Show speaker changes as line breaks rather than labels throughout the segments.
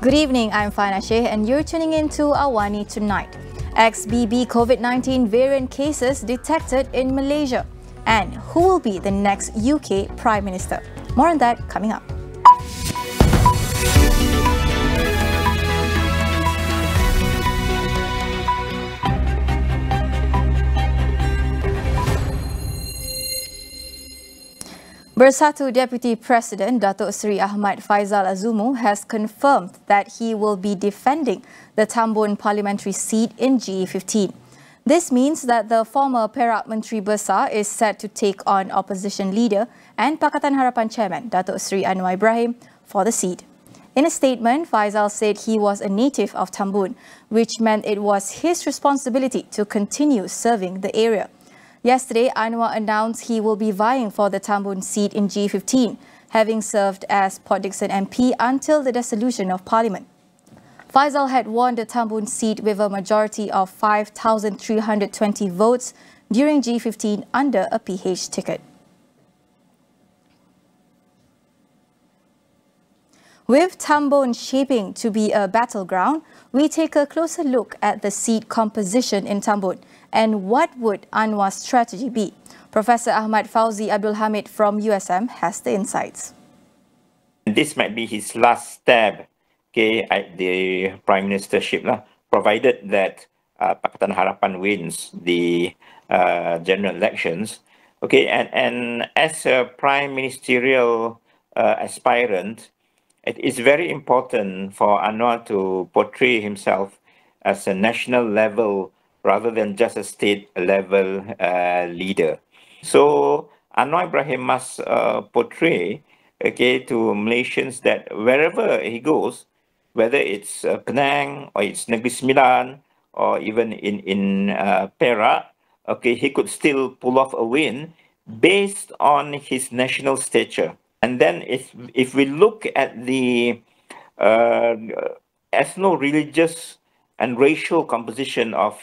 Good evening, I'm Fana Sheikh and you're tuning in to AWANI Tonight. XBB COVID-19 variant cases detected in Malaysia. And who will be the next UK Prime Minister? More on that coming up. Bersatu Deputy President Datuk Seri Ahmad Faizal Azumu has confirmed that he will be defending the Tambun parliamentary seat in GE15. This means that the former Perak Menteri Besar is set to take on opposition leader and Pakatan Harapan chairman Datuk Seri Anwar Ibrahim for the seat. In a statement, Faizal said he was a native of Tambun, which meant it was his responsibility to continue serving the area. Yesterday, Anwar announced he will be vying for the Tambun seat in G15, having served as Port Dickson MP until the dissolution of Parliament. Faizal had won the Tambun seat with a majority of 5,320 votes during G15 under a PH ticket. With Tambun shaping to be a battleground, we take a closer look at the seat composition in Tambun and what would Anwar's strategy be. Professor Ahmad Fauzi Abdul Hamid from USM has the insights.
This might be his last stab at the Prime Ministership, provided that Pakatan Harapan wins the general elections. And as a Prime Ministerial aspirant, it is very important for Anwar to portray himself as a national level rather than just a state level leader. So Anwar Ibrahim must portray to Malaysians that wherever he goes, whether it's Penang or it's Negeri Sembilan or even in Perak, he could still pull off a win based on his national stature. And then if we look at the ethno-religious and racial composition of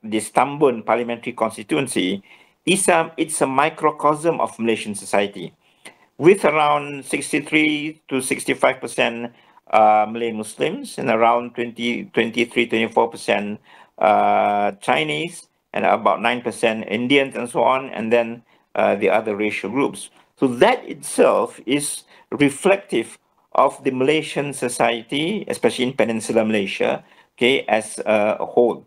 this Tambun parliamentary constituency, it's a microcosm of Malaysian society, with around 63 to 65% Malay Muslims and around 23-24% Chinese and about 9% Indians and so on, and then the other racial groups. So that itself is reflective of the Malaysian society, especially in Peninsular Malaysia, as a whole.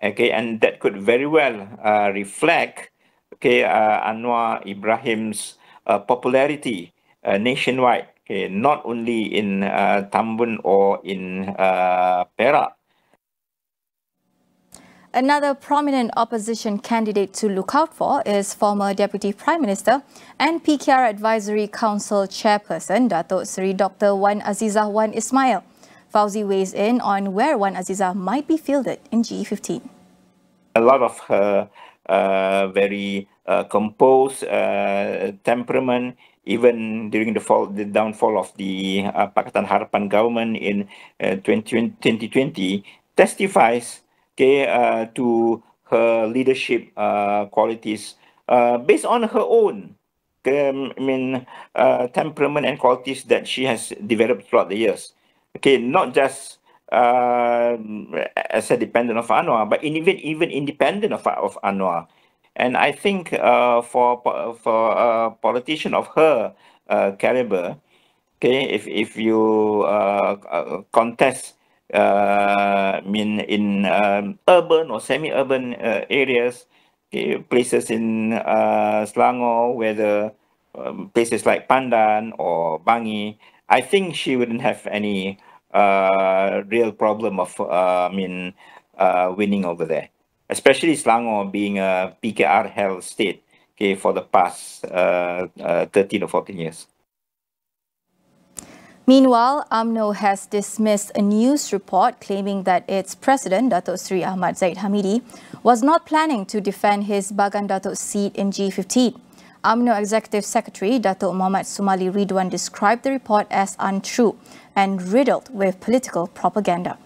And that could very well reflect Anwar Ibrahim's popularity nationwide, not only in Tambun or in Perak.
Another prominent opposition candidate to look out for is former Deputy Prime Minister and PKR Advisory Council Chairperson Datuk Seri Dr. Wan Azizah Wan Ismail. Fauzi weighs in on where Wan Azizah might be fielded in G15.
A lot of her very composed temperament, even during the downfall of the Pakatan Harapan government in 2020, testifies to her leadership qualities based on her own temperament and qualities that she has developed throughout the years. Not just as a dependent of Anwar, but even independent of Anwar. And I think for a politician of her caliber, if you contest in urban or semi-urban areas, places in Selangor, whether places like Pandan or Bangi, I think she wouldn't have any real problem of winning over there, especially Selangor being a PKR-held state for the past 13 or 14 years.
Meanwhile, UMNO has dismissed a news report claiming that its president, Datuk Seri Ahmad Zahid Hamidi, was not planning to defend his Bagan Datuk seat in G15. UMNO Executive Secretary Datuk Muhammad Sumali Ridwan described the report as untrue and riddled with political propaganda.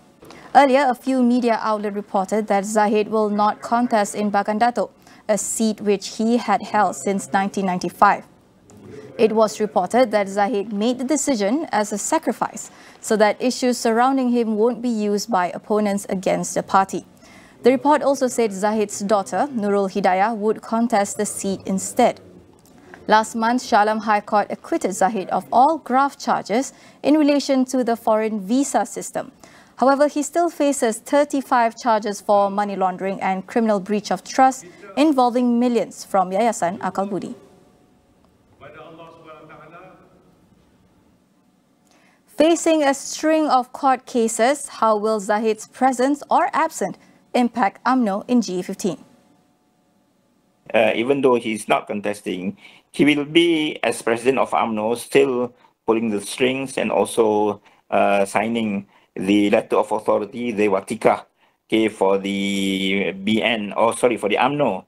Earlier, a few media outlets reported that Zahid will not contest in Bagan Datuk, a seat which he had held since 1995. It was reported that Zahid made the decision as a sacrifice so that issues surrounding him won't be used by opponents against the party. The report also said Zahid's daughter, Nurul Hidayah, would contest the seat instead. Last month, Shah Alam High Court acquitted Zahid of all graft charges in relation to the foreign visa system. However, he still faces 35 charges for money laundering and criminal breach of trust involving millions from Yayasan Akal Budi. Facing a string of court cases, how will Zahid's presence or absence impact UMNO in G15?
Even though he's not contesting, he will be, as president of UMNO, still pulling the strings and also signing the letter of authority, the Watika, for the for the UMNO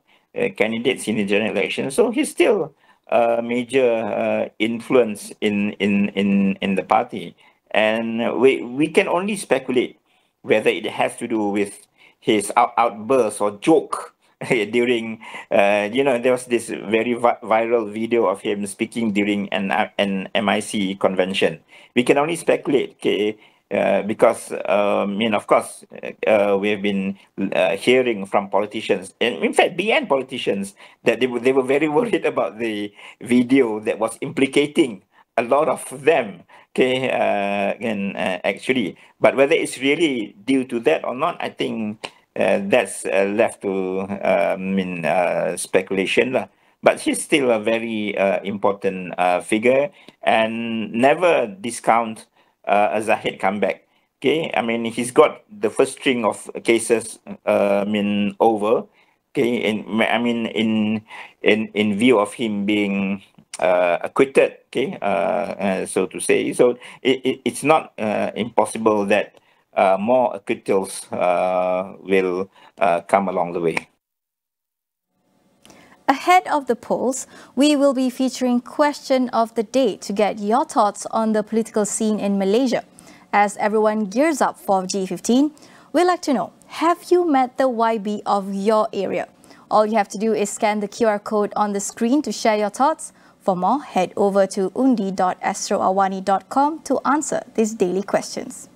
candidates in the general election. So he's still a major influence in the party, and we can only speculate whether it has to do with his outburst or joke during there was this very viral video of him speaking during an MIC convention. We can only speculate, because of course we have been hearing from politicians, and in fact BN politicians, that they were very worried about the video that was implicating a lot of them, actually. But whether it's really due to that or not, I think that's left to speculation lah. But he's still a very important figure, and never discount a Zahid comeback. I mean, he's got the first string of cases over. In view of him being acquitted, so to say. So it's not impossible that more acquittals will come along the way.
Ahead of the polls, we will be featuring Question of the Day to get your thoughts on the political scene in Malaysia. As everyone gears up for G15, we'd like to know, have you met the YB of your area? All you have to do is scan the QR code on the screen to share your thoughts. For more, head over to undi.astroawani.com to answer these daily questions.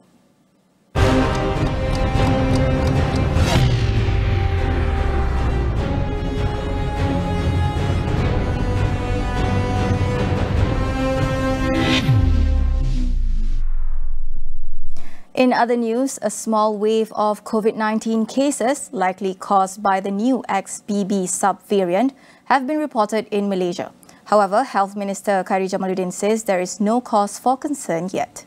In other news, a small wave of COVID-19 cases, likely caused by the new XBB subvariant, have been reported in Malaysia. However, Health Minister Khairi Jamaluddin says there is no cause for concern yet.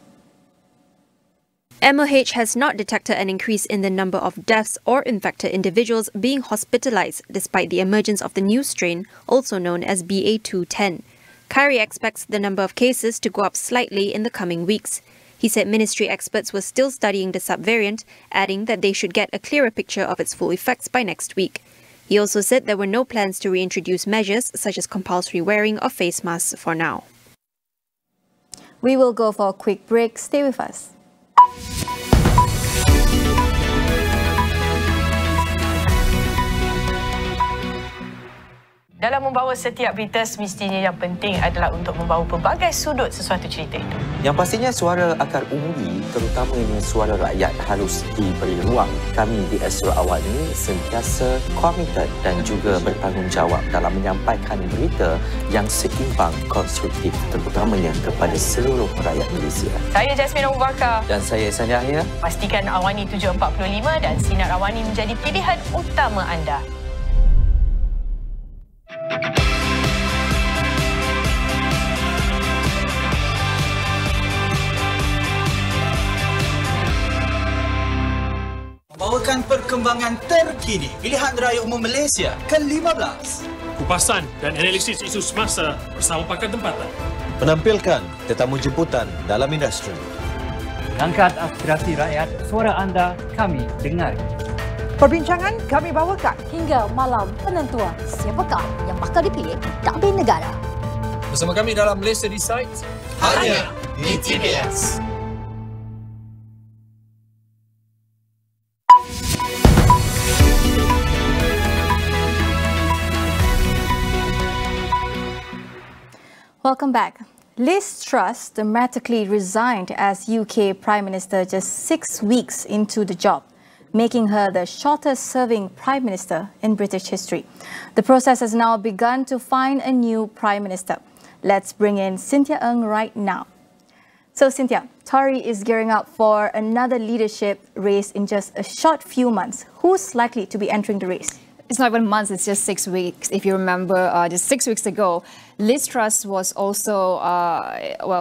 MOH has not detected an increase in the number of deaths or infected individuals being hospitalized despite the emergence of the new strain, also known as BA210. Khairi expects the number of cases to go up slightly in the coming weeks. He said ministry experts were still studying the subvariant, adding that they should get a clearer picture of its full effects by next week. He also said there were no plans to reintroduce measures such as compulsory wearing of face masks for now.
We will go for a quick break. Stay with us.
Dalam membawa setiap berita, semestinya yang penting adalah untuk membawa pelbagai sudut sesuatu cerita itu.
Yang pastinya suara akar umumi, terutamanya suara rakyat, harus diberi ruang. Kami di Astro AWANI sentiasa komited dan juga bertanggungjawab dalam menyampaikan berita yang seimbang, konstruktif, terutamanya kepada seluruh rakyat Malaysia.
Saya Jasmine Abu Bakar.
Dan saya Ihsan Yahya.
Pastikan AWANI 745 dan Sinar AWANI menjadi pilihan utama anda.
Membawakan perkembangan terkini Pilihan Raya Umum Malaysia ke-15.
Kupasan dan analisis isu semasa bersama pakar tempatan.
Menampilkan tetamu jemputan dalam industri.
Angkat aspirasi rakyat, suara anda kami dengar.
Perbincangan kami bawakan hingga malam penentuan siapakah yang bakal dipilih Tabir Negara.
Bersama kami dalam Malaysia Decides, hanya di TBS.
Welcome back. Liz Truss dramatically resigned as UK Prime Minister just 6 weeks into the job, making her the shortest-serving Prime Minister in British history. The process has now begun to find a new Prime Minister. Let's bring in Cynthia Ng right now. So Cynthia, Tory is gearing up for another leadership race in just a short few months. Who's likely to be entering the race?
It's not even months, it's just 6 weeks. If you remember, just 6 weeks ago, Liz Truss was also,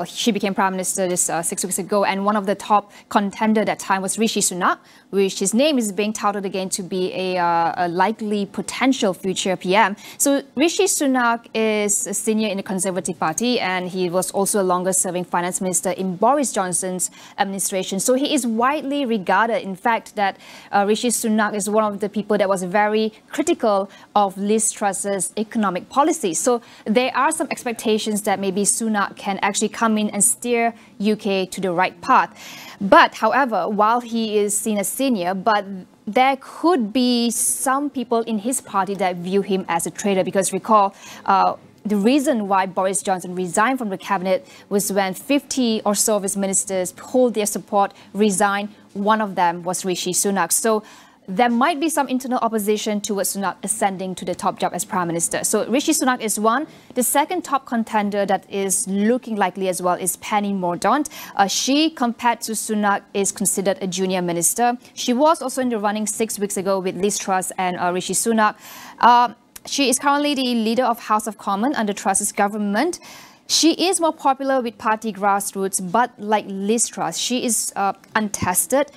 she became Prime Minister just 6 weeks ago, and one of the top contender at that time was Rishi Sunak, which his name is being touted again to be a likely potential future PM. So Rishi Sunak is a senior in the Conservative Party, and he was also a longer-serving Finance Minister in Boris Johnson's administration. So he is widely regarded, in fact, that Rishi Sunak is one of the people that was very critical of Liz Truss's economic policy. So there are some expectations that maybe Sunak can actually come in and steer UK to the right path. But however, while he is seen as senior, but there could be some people in his party that view him as a traitor, because recall, the reason why Boris Johnson resigned from the cabinet was when 50 or so of his ministers pulled their support, resigned. One of them was Rishi Sunak. So there might be some internal opposition towards Sunak ascending to the top job as Prime Minister. So Rishi Sunak is one. The second top contender that is looking likely as well is Penny Mordaunt. She, compared to Sunak, is considered a junior minister. She was also in the running 6 weeks ago with Liz Truss and Rishi Sunak. She is currently the leader of House of Commons under Truss's government. She is more popular with party grassroots, but like Liz Truss, she is untested.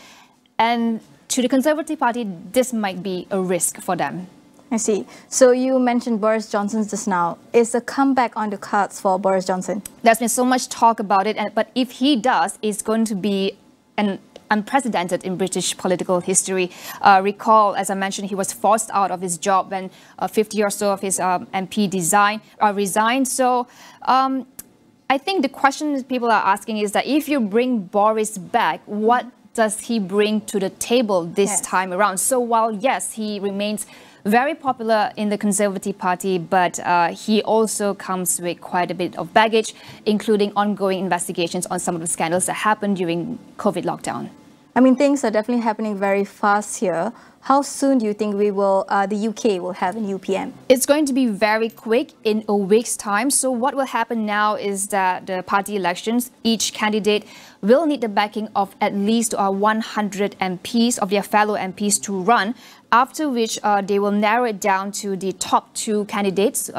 And to the Conservative Party, this might be a risk for them.
I see. So you mentioned Boris Johnson just now. Is a comeback on the cards for Boris Johnson?
There's been so much talk about it, but if he does, it's going to be an unprecedented in British political history. Recall, as I mentioned, he was forced out of his job when 50 or so of his MP resigned. So I think the question people are asking is that if you bring Boris back, what does he bring to the table this time around? So while, yes, he remains very popular in the Conservative Party, but he also comes with quite a bit of baggage, including ongoing investigations on some of the scandals that happened during COVID lockdown.
I mean, things are definitely happening very fast here. How soon do you think the UK will have a new PM?
It's going to be very quick, in a week's time. So what will happen now is that the party elections, each candidate will need the backing of at least 100 MPs, of their fellow MPs, to run, after which they will narrow it down to the top two candidates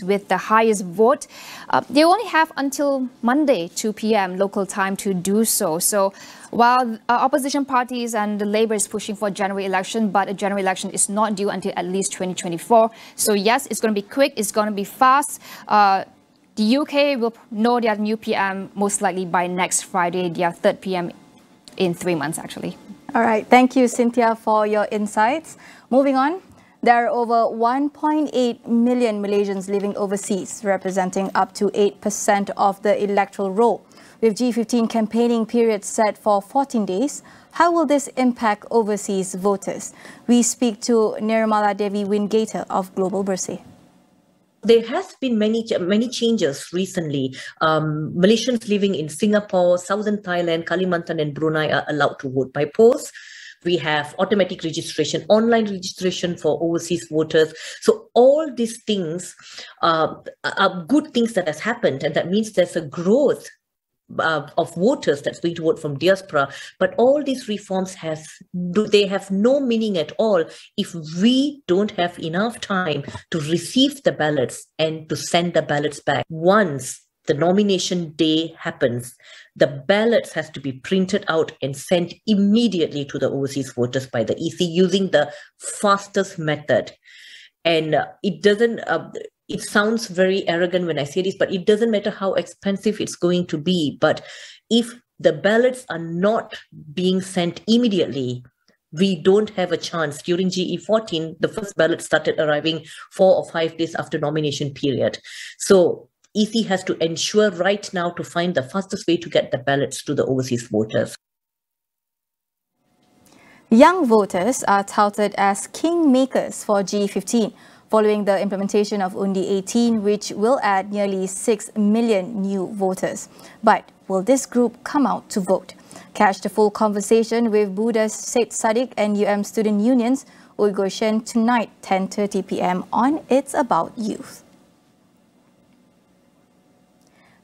with the highest vote. They only have until Monday, 2 p.m. local time to do so. So while opposition parties and the Labour is pushing for a general election, but a general election is not due until at least 2024. So yes, it's going to be quick, it's going to be fast. The UK will know their new PM most likely by next Friday, their 3rd PM in 3 months, actually.
All right. Thank you, Cynthia, for your insights. Moving on, there are over 1.8 million Malaysians living overseas, representing up to 8% of the electoral roll. With G15 campaigning period set for 14 days, how will this impact overseas voters? We speak to Nirmala Devi Wingater of Global Bersih.
There has been many changes recently. Malaysians living in Singapore, Southern Thailand, Kalimantan and Brunei are allowed to vote by post. We have automatic registration, online registration for overseas voters. So all these things are good things that has happened, and that means there's a growth of voters that's going to vote from diaspora. But all these reforms have no meaning at all if we don't have enough time to receive the ballots and to send the ballots back. Once the nomination day happens, the ballots has to be printed out and sent immediately to the overseas voters by the EC using the fastest method. And it doesn't it sounds very arrogant when I say this, but it doesn't matter how expensive it's going to be. But if the ballots are not being sent immediately, we don't have a chance. During GE14, the first ballot started arriving 4 or 5 days after nomination period. So EC has to ensure right now to find the fastest way to get the ballots to the overseas voters.
Young voters are touted as kingmakers for G15. following the implementation of Undi 18, which will add nearly 6 million new voters. But will this group come out to vote? Catch the full conversation with Buddha Said Sadiq and student unions Uyghur Shen tonight, 10:30 p.m. on It's About Youth.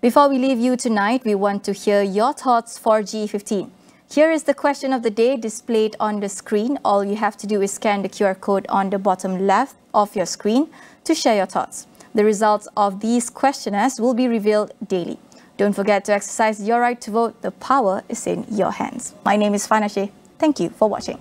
Before we leave you tonight, we want to hear your thoughts for G15. Here is the question of the day displayed on the screen. All you have to do is scan the QR code on the bottom left of your screen to share your thoughts. The results of these questionnaires will be revealed daily. Don't forget to exercise your right to vote. The power is in your hands. My name is Fanashe. Thank you for watching.